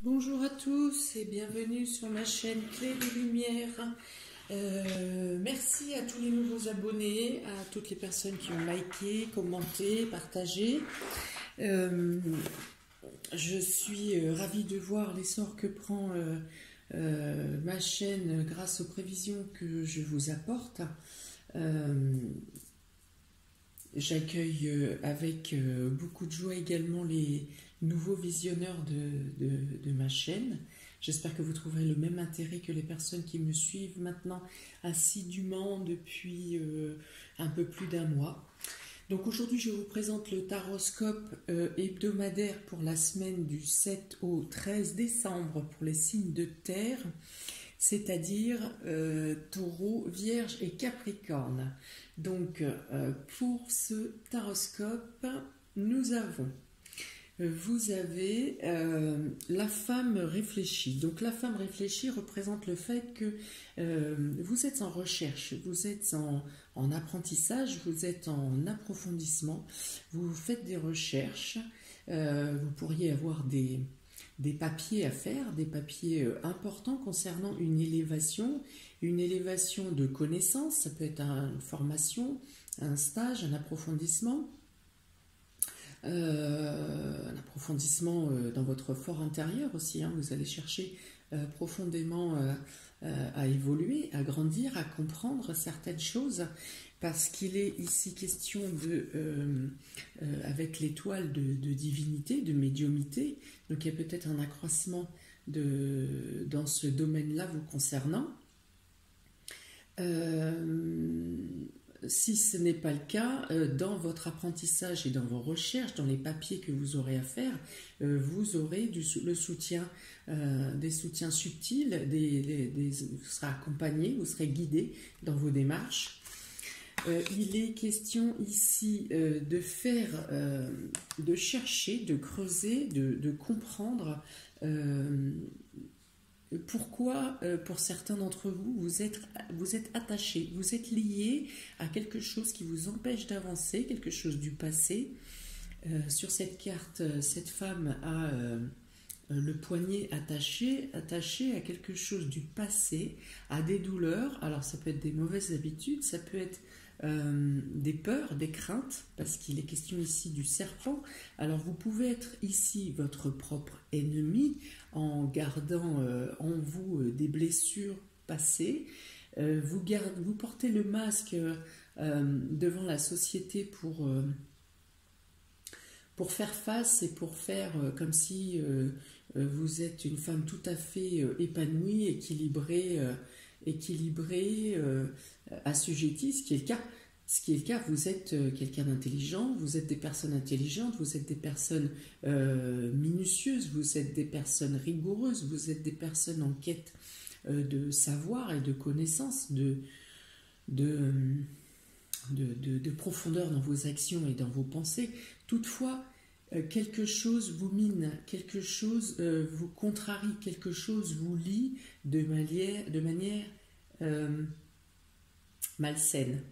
Bonjour à tous et bienvenue sur ma chaîne Clé des Lumières. Merci à tous les nouveaux abonnés, à toutes les personnes qui ont liké, commenté, partagé. Je suis ravie de voir l'essor que prend ma chaîne grâce aux prévisions que je vous apporte. J'accueille avec beaucoup de joie également les nouveaux visionneurs de ma chaîne. J'espère que vous trouverez le même intérêt que les personnes qui me suivent maintenant assidûment depuis un peu plus d'un mois. Donc aujourd'hui, je vous présente le taroscope hebdomadaire pour la semaine du 7 au 13 décembre pour les signes de terre, c'est-à-dire Taureau, Vierge et Capricorne. Donc pour ce taroscope, vous avez la femme réfléchie. Donc la femme réfléchie représente le fait que vous êtes en recherche, vous êtes en apprentissage, vous êtes en approfondissement, vous faites des recherches, vous pourriez avoir des papiers à faire, des papiers importants concernant une élévation de connaissances. Ça peut être une formation, un stage, un approfondissement dans votre fort intérieur aussi. Vous allez chercher profondément à évoluer, à grandir, à comprendre certaines choses, parce qu'il est ici question avec l'étoile de divinité, de médiumité. Donc il y a peut-être un accroissement dans ce domaine-là vous concernant. Si ce n'est pas le cas, dans votre apprentissage et dans vos recherches, dans les papiers que vous aurez à faire, vous aurez le soutien, des soutiens subtils, vous serez accompagné, vous serez guidé dans vos démarches. Il est question ici de chercher, de creuser, de comprendre pourquoi, pour certains d'entre vous, vous êtes attachés, vous êtes liés à quelque chose qui vous empêche d'avancer, quelque chose du passé. Sur cette carte, cette femme a le poignet attaché à quelque chose du passé, à des douleurs. Alors ça peut être des mauvaises habitudes, ça peut être des peurs, des craintes, parce qu'il est question ici du serpent. Alors vous pouvez être ici votre propre ennemi en gardant en vous des blessures passées. Vous portez le masque devant la société pour faire face et pour faire comme si vous êtes une femme tout à fait épanouie, équilibrée, assujettie, ce qui est le cas. Vous êtes quelqu'un d'intelligent, vous êtes des personnes intelligentes, vous êtes des personnes minutieuses, vous êtes des personnes rigoureuses, vous êtes des personnes en quête de savoir et de connaissances, de profondeur dans vos actions et dans vos pensées. Toutefois, quelque chose vous mine, quelque chose vous contrarie, quelque chose vous lie de manière malsaine.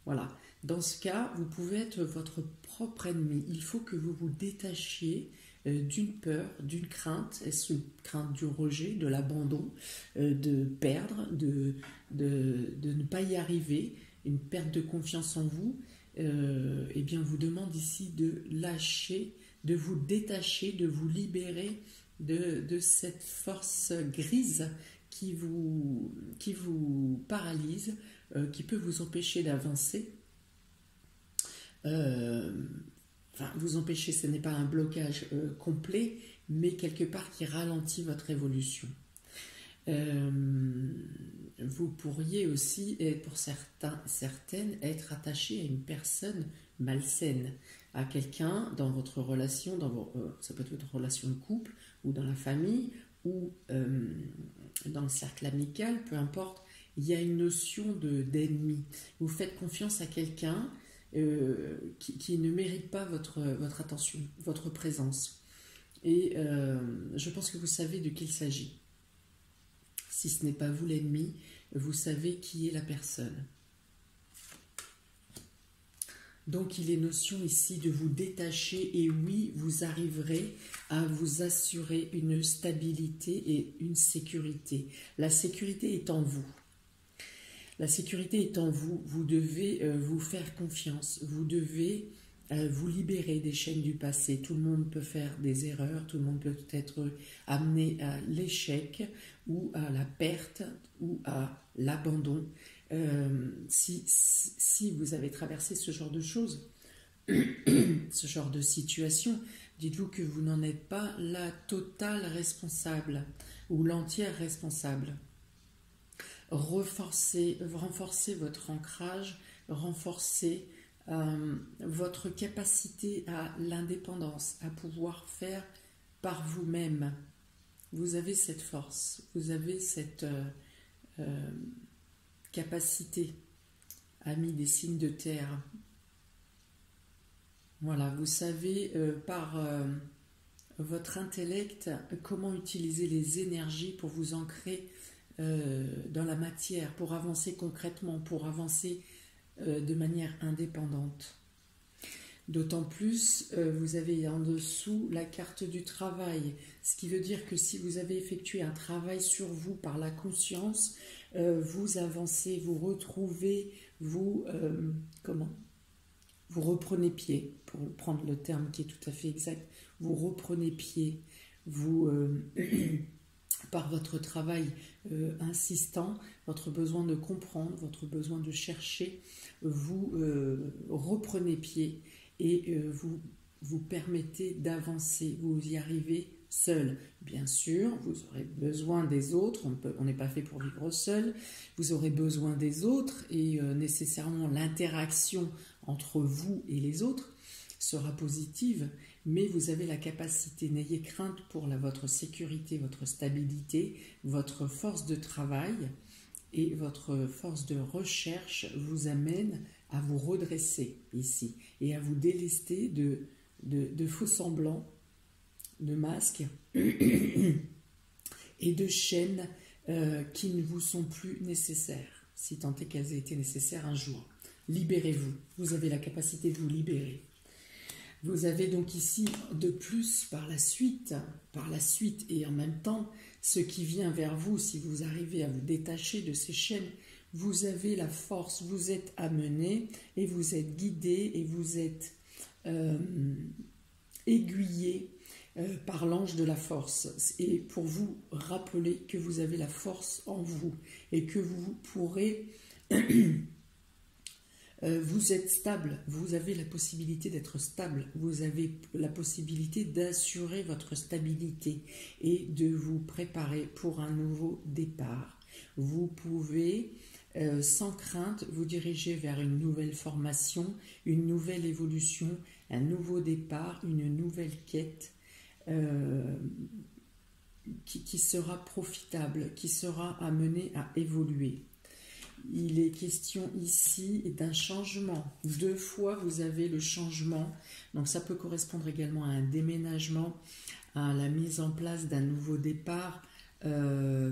Voilà. Dans ce cas, vous pouvez être votre propre ennemi. Il faut que vous vous détachiez d'une peur, d'une crainte. Est-ce une crainte du rejet, de l'abandon, de perdre, de ne pas y arriver, une perte de confiance en vous? Eh bien, on vous demande ici de lâcher, de vous détacher, de vous libérer de cette force grise qui vous paralyse, qui peut vous empêcher d'avancer. Vous empêcher, ce n'est pas un blocage complet, mais quelque part qui ralentit votre évolution. Vous pourriez aussi, pour certaines, être attaché à une personne malsaine, à quelqu'un dans votre relation, ça peut être votre relation de couple, ou dans la famille, ou dans le cercle amical, peu importe. Il y a une notion d'ennemi. Vous faites confiance à quelqu'un qui ne mérite pas votre attention, votre présence. Et je pense que vous savez de qui il s'agit. Si ce n'est pas vous l'ennemi, vous savez qui est la personne. Donc il est notion ici de vous détacher et oui, vous arriverez à vous assurer une stabilité et une sécurité. La sécurité est en vous. La sécurité est en vous. Vous devez vous faire confiance. Vous devez vous libérer des chaînes du passé. Tout le monde peut faire des erreurs. Tout le monde peut être amené à l'échec ou à la perte ou à l'abandon. Si vous avez traversé ce genre de choses, ce genre de situation, dites-vous que vous n'en êtes pas la totale responsable ou l'entière responsable. Renforcez votre ancrage, renforcez votre capacité à l'indépendance, à pouvoir faire par vous-même. Vous avez cette force, vous avez cette capacité, amis des signes de terre. Voilà, vous savez par votre intellect comment utiliser les énergies pour vous ancrer dans la matière, pour avancer concrètement, pour avancer de manière indépendante. D'autant plus, vous avez en dessous la carte du travail, ce qui veut dire que si vous avez effectué un travail sur vous par la conscience, vous avancez, vous retrouvez, vous reprenez pied, pour prendre le terme qui est tout à fait exact, vous reprenez pied, vous, par votre travail insistant, votre besoin de comprendre, votre besoin de chercher, vous reprenez pied et vous permettez d'avancer, vous y arrivez seul. Bien sûr, vous aurez besoin des autres, on n'est pas fait pour vivre seul, vous aurez besoin des autres et nécessairement l'interaction entre vous et les autres sera positive, mais vous avez la capacité, n'ayez crainte pour votre sécurité, votre stabilité, votre force de travail et votre force de recherche vous amène à vous redresser ici et à vous délester de faux semblants, de masques et de chaînes qui ne vous sont plus nécessaires, si tant est qu'elles aient été nécessaires un jour. Libérez-vous, vous avez la capacité de vous libérer. Vous avez donc ici de plus par la suite et en même temps, ce qui vient vers vous, si vous arrivez à vous détacher de ces chaînes, vous avez la force, vous êtes amené et vous êtes guidé et vous êtes aiguillé par l'ange de la force. Et pour vous rappeler que vous avez la force en vous et que vous pourrez... vous êtes stable, vous avez la possibilité d'être stable, vous avez la possibilité d'assurer votre stabilité et de vous préparer pour un nouveau départ. Vous pouvez, sans crainte, vous diriger vers une nouvelle formation, une nouvelle évolution, un nouveau départ, une nouvelle quête qui sera profitable, qui sera amenée à évoluer. Il est question ici d'un changement. 2 fois, vous avez le changement. Donc, ça peut correspondre également à un déménagement, à la mise en place d'un nouveau départ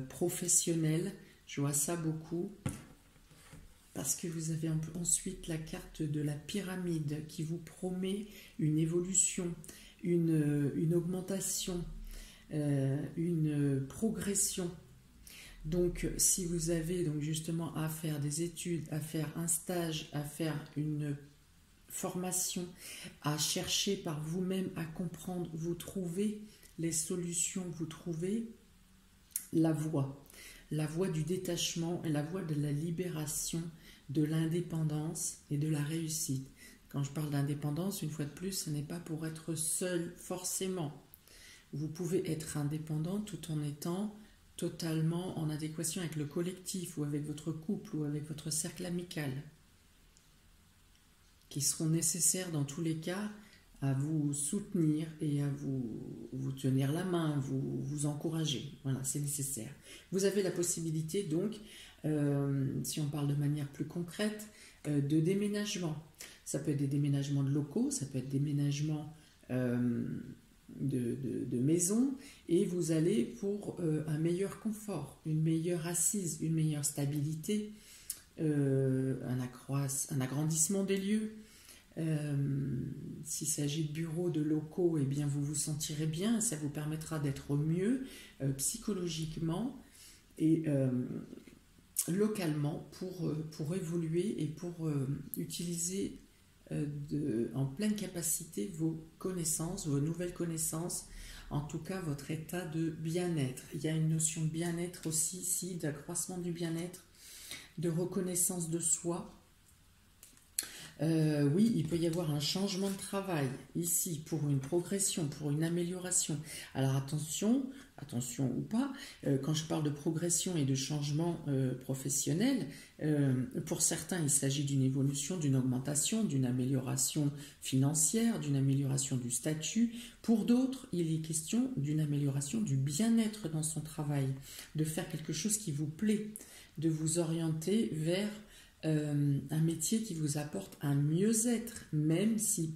professionnel. Je vois ça beaucoup. Parce que vous avez ensuite la carte de la pyramide qui vous promet une évolution, une augmentation, une progression. Donc, si vous avez donc justement à faire des études, à faire un stage, à faire une formation, à chercher par vous-même à comprendre, vous trouvez les solutions, vous trouvez la voie du détachement et la voie de la libération, de l'indépendance et de la réussite. Quand je parle d'indépendance, une fois de plus, ce n'est pas pour être seul forcément. Vous pouvez être indépendant tout en étant totalement en adéquation avec le collectif ou avec votre couple ou avec votre cercle amical, qui seront nécessaires dans tous les cas à vous soutenir et à vous tenir la main, vous encourager. Voilà, c'est nécessaire. Vous avez la possibilité donc, si on parle de manière plus concrète, de déménagement. Ça peut être des déménagements de locaux, ça peut être des déménagements de maison, et vous allez pour un meilleur confort, une meilleure assise, une meilleure stabilité, un agrandissement des lieux, S'il s'agit de bureaux, de locaux, eh bien vous vous sentirez bien, ça vous permettra d'être mieux psychologiquement et localement pour évoluer et pour utiliser en pleine capacité vos connaissances, vos nouvelles connaissances, en tout cas votre état de bien-être. Il y a une notion de bien-être aussi ici, d'accroissement du bien-être, de reconnaissance de soi. Oui, il peut y avoir un changement de travail ici pour une progression, pour une amélioration. Alors attention ou pas, quand je parle de progression et de changement professionnel, pour certains il s'agit d'une évolution, d'une augmentation, d'une amélioration financière, d'une amélioration du statut. Pour d'autres, il est question d'une amélioration du bien-être dans son travail, de faire quelque chose qui vous plaît, de vous orienter vers un métier qui vous apporte un mieux-être, même si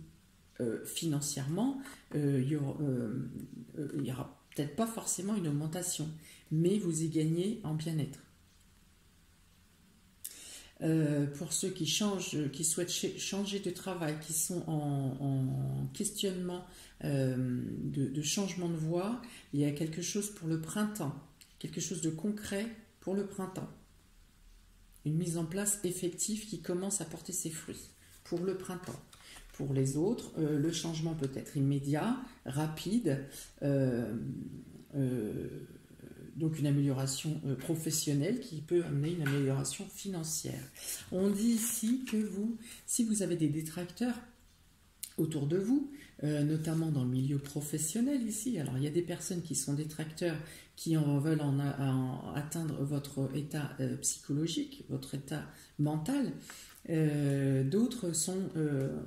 financièrement il y aura peut-être pas forcément une augmentation, mais vous y gagnez en bien-être. Pour ceux qui souhaitent changer de travail, qui sont en questionnement de changement de voie, il y a quelque chose pour le printemps, quelque chose de concret pour le printemps. Une mise en place effective qui commence à porter ses fruits pour le printemps. Pour les autres, le changement peut être immédiat, rapide, donc une amélioration professionnelle qui peut amener une amélioration financière. On dit ici que si vous avez des détracteurs autour de vous, notamment dans le milieu professionnel ici, alors il y a des personnes qui sont détracteurs qui veulent atteindre votre état psychologique, votre état mental. D'autres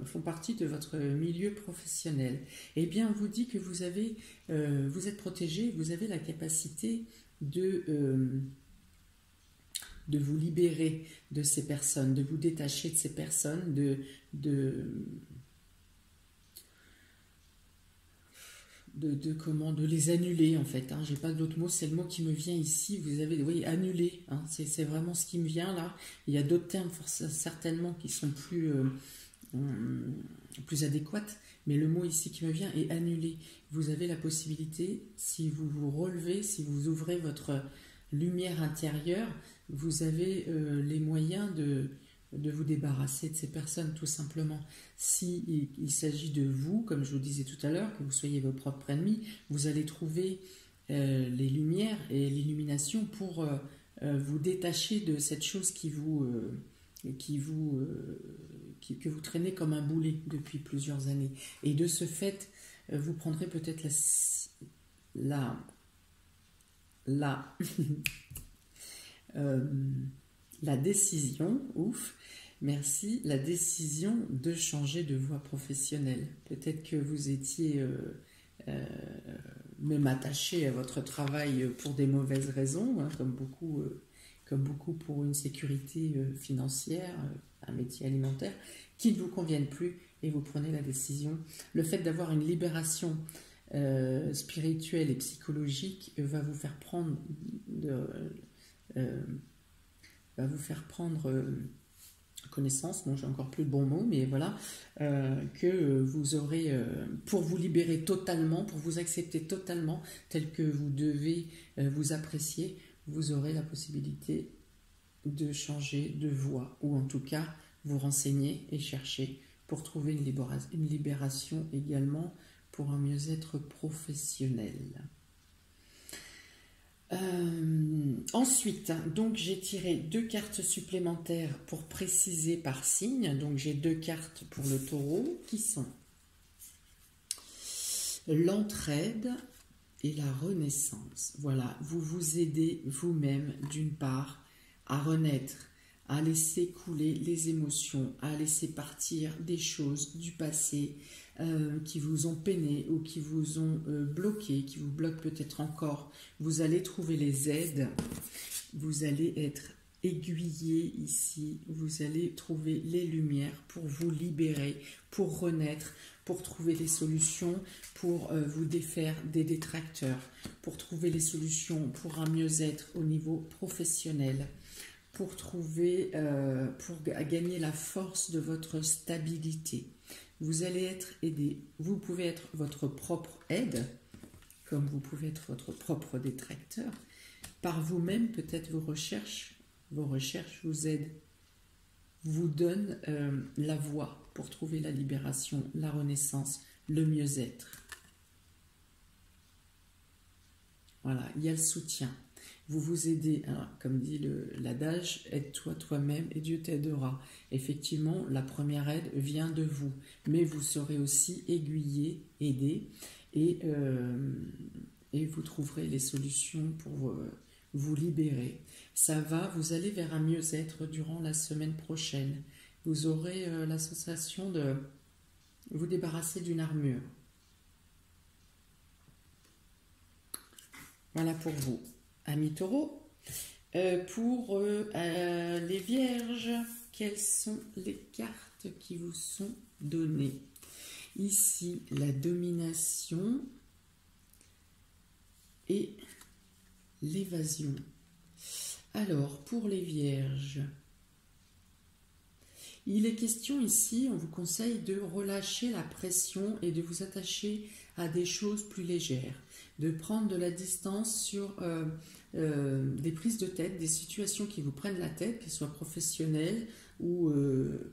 font partie de votre milieu professionnel. Eh bien, on vous dit que vous êtes protégé, vous avez la capacité de vous libérer de ces personnes, de vous détacher de ces personnes, de les annuler en fait, hein. J'ai pas d'autre mot, c'est le mot qui me vient ici. Vous avez, oui, annuler, hein. C'est vraiment ce qui me vient là. Il y a d'autres termes certainement qui sont plus adéquats, mais le mot ici qui me vient est annuler. Vous avez la possibilité, si vous vous relevez, si vous ouvrez votre lumière intérieure, vous avez les moyens de vous débarrasser de ces personnes, tout simplement. Si il s'agit de vous, comme je vous disais tout à l'heure, que vous soyez vos propres ennemis, vous allez trouver les lumières et l'illumination pour vous détacher de cette chose que vous traînez comme un boulet depuis plusieurs années. Et de ce fait, vous prendrez peut-être la décision, merci, la décision de changer de voie professionnelle. Peut-être que vous étiez même attaché à votre travail pour des mauvaises raisons, hein, comme beaucoup pour une sécurité financière, un métier alimentaire, qui ne vous conviennent plus, et vous prenez la décision. Le fait d'avoir une libération spirituelle et psychologique va vous faire prendre connaissance, bon j'ai encore plus le bon mot, mais voilà, que vous aurez, pour vous libérer totalement, pour vous accepter totalement tel que vous devez vous apprécier, vous aurez la possibilité de changer de voie, ou en tout cas vous renseigner et chercher pour trouver une libération également pour un mieux-être professionnel. Ensuite, donc j'ai tiré 2 cartes supplémentaires pour préciser par signe. Donc j'ai 2 cartes pour le taureau qui sont l'entraide et la renaissance. Voilà, vous vous aidez vous-même d'une part à renaître, à laisser couler les émotions, à laisser partir des choses du passé qui vous ont peiné ou qui vous ont bloqué, qui vous bloquent peut-être encore. Vous allez trouver les aides, vous allez être aiguillé ici, vous allez trouver les lumières pour vous libérer, pour renaître, pour trouver des solutions, pour vous défaire des détracteurs, pour trouver les solutions pour un mieux-être au niveau professionnel, pour gagner la force de votre stabilité. vous allez être aidé. Vous pouvez être votre propre aide, comme vous pouvez être votre propre détracteur. Par vous-même, peut-être vos recherches vous aident, vous donnent la voie pour trouver la libération, la renaissance, le mieux-être. Voilà, il y a le soutien. Vous vous aidez, alors, comme dit l'adage, aide-toi toi-même et Dieu t'aidera. Effectivement, la première aide vient de vous, mais vous serez aussi aiguillé, aidé, et vous trouverez les solutions pour vous libérer. Ça va, vous allez vers un mieux-être durant la semaine prochaine. Vous aurez la sensation de vous débarrasser d'une armure. Voilà pour vous, amis taureaux. Pour les vierges, quelles sont les cartes qui vous sont données? Ici, la domination et l'évasion. Alors, pour les vierges, il est question ici, on vous conseille de relâcher la pression et de vous attacher à des choses plus légères, de prendre de la distance sur des prises de tête, des situations qui vous prennent la tête, qu'elles soient professionnelles ou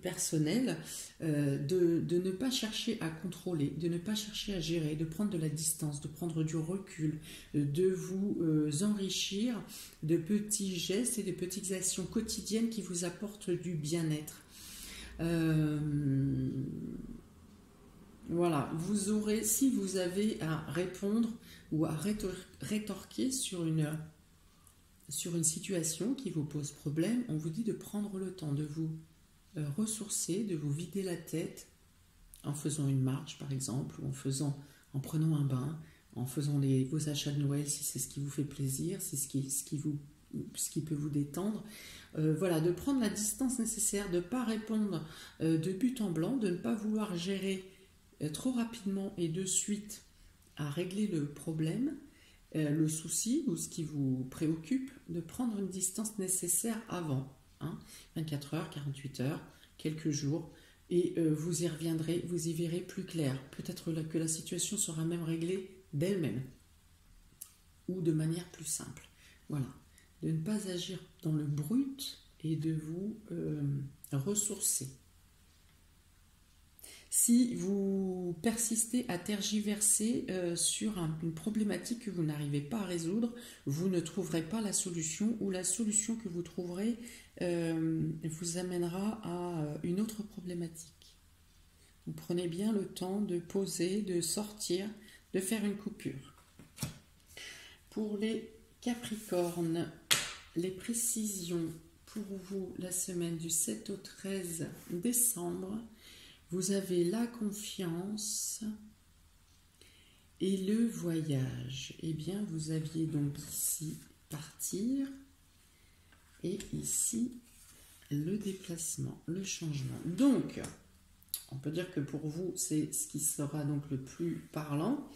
personnelles, de ne pas chercher à contrôler, de ne pas chercher à gérer, de prendre de la distance, de prendre du recul, de vous enrichir de petits gestes et de petites actions quotidiennes qui vous apportent du bien-être. Voilà, vous aurez, si vous avez à répondre ou à rétorquer sur une situation qui vous pose problème, on vous dit de prendre le temps de vous ressourcer, de vous vider la tête en faisant une marche par exemple, ou en prenant un bain, en faisant vos achats de Noël si c'est ce qui vous fait plaisir, c'est ce qui peut vous détendre. Voilà, de prendre la distance nécessaire, de ne pas répondre de but en blanc, de ne pas vouloir gérer trop rapidement et de suite à régler le problème, le souci ou ce qui vous préoccupe, de prendre une distance nécessaire avant, 24 heures, 48 heures, quelques jours, et vous y reviendrez, vous y verrez plus clair. Peut-être que la situation sera même réglée d'elle-même ou de manière plus simple. Voilà, de ne pas agir dans le brut et de vous ressourcer. Si vous persistez à tergiverser sur une problématique que vous n'arrivez pas à résoudre, vous ne trouverez pas la solution, ou la solution que vous trouverez vous amènera à une autre problématique. Vous prenez bien le temps de poser, de sortir, de faire une coupure. Pour les Capricornes, les précisions pour vous la semaine du 7 au 13 décembre. Vous avez la confiance et le voyage. Eh bien, vous aviez donc ici partir et ici le déplacement, le changement. Donc, on peut dire que pour vous, c'est ce qui sera donc le plus parlant.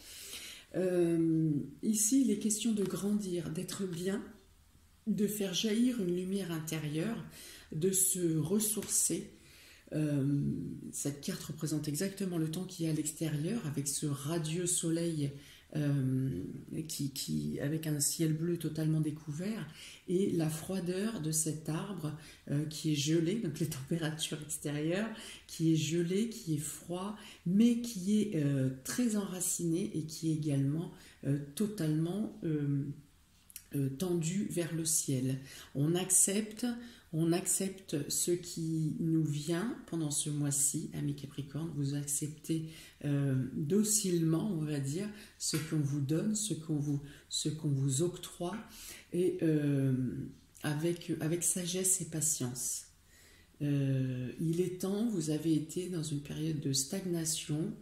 Ici, il est question de grandir, d'être bien, de faire jaillir une lumière intérieure, de se ressourcer. Cette carte représente exactement le temps qui est à l'extérieur, avec ce radieux soleil avec un ciel bleu totalement découvert, et la froideur de cet arbre qui est gelé, donc les températures extérieures, qui est gelé, qui est froid, mais qui est très enraciné et qui est également totalement tendu vers le ciel. On accepte ce qui nous vient pendant ce mois-ci, amis Capricorne. Vous acceptez docilement, on va dire, ce qu'on vous donne, ce qu'on vous octroie, et avec sagesse et patience. Il est temps, vous avez été dans une période de stagnation.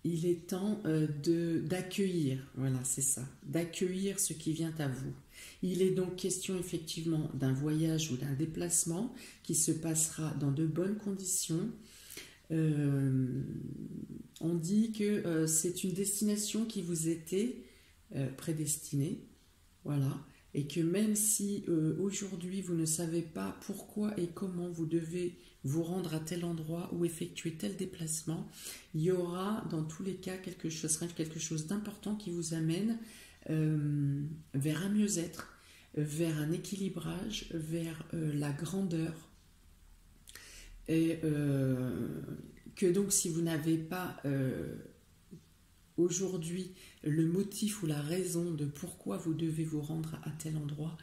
Il est temps d'accueillir, voilà, c'est ça, d'accueillir ce qui vient à vous. Il est donc question effectivement d'un voyage ou d'un déplacement qui se passera dans de bonnes conditions. On dit que c'est une destination qui vous était prédestinée, voilà. et que même si aujourd'hui vous ne savez pas pourquoi et comment vous devez vous rendre à tel endroit ou effectuer tel déplacement, il y aura dans tous les cas quelque chose d'important qui vous amène vers un mieux-être, vers un équilibrage, vers la grandeur. Et que donc si vous n'avez pas aujourd'hui le motif ou la raison de pourquoi vous devez vous rendre à tel endroit,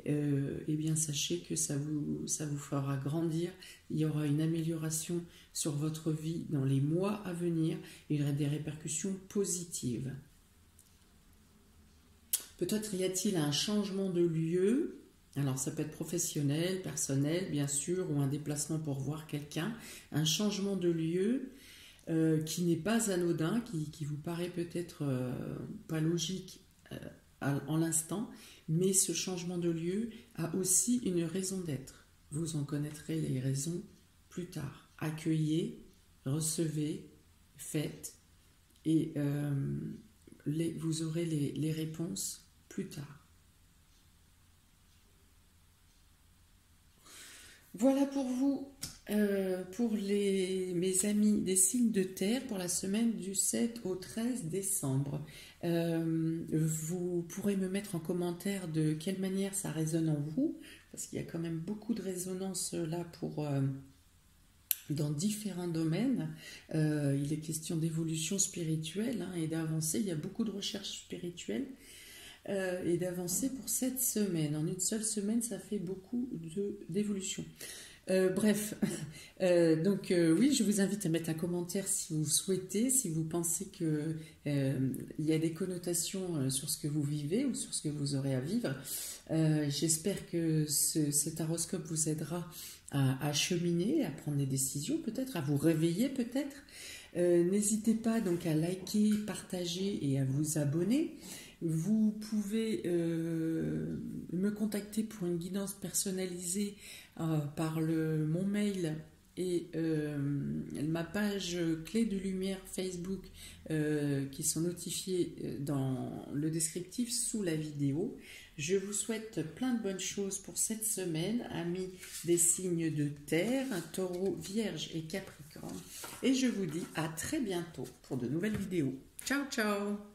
eh bien sachez que ça vous fera grandir. Il y aura une amélioration sur votre vie dans les mois à venir. Il y aura des répercussions positives. Peut-être y a-t-il un changement de lieu. Alors ça peut être professionnel, personnel bien sûr, ou un déplacement pour voir quelqu'un. Un changement de lieu qui n'est pas anodin, qui vous paraît peut-être pas logique en l'instant, mais ce changement de lieu a aussi une raison d'être. Vous en connaîtrez les raisons plus tard. Accueillez, recevez, faites, et vous aurez les réponses plus tard. Voilà pour vous, pour mes amis des signes de terre, pour la semaine du 7 au 13 décembre. Vous pourrez me mettre en commentaire de quelle manière ça résonne en vous, parce qu'il y a quand même beaucoup de résonance là dans différents domaines. Il est question d'évolution spirituelle et d'avancer. Il y a beaucoup de recherches spirituelles. Et d'avancer pour cette semaine. En une seule semaine, ça fait beaucoup d'évolution. Bref, donc oui, je vous invite à mettre un commentaire si vous souhaitez, si vous pensez qu'il y a des connotations sur ce que vous vivez ou sur ce que vous aurez à vivre. J'espère que cet horoscope vous aidera à cheminer, à prendre des décisions peut-être, à vous réveiller peut-être. N'hésitez pas donc à liker, partager et à vous abonner. Vous pouvez me contacter pour une guidance personnalisée par mon mail et ma page Clé de Lumière Facebook qui sont notifiées dans le descriptif sous la vidéo. Je vous souhaite plein de bonnes choses pour cette semaine, amis des signes de terre, Taureau, Vierge et Capricorne. Et je vous dis à très bientôt pour de nouvelles vidéos. Ciao, ciao!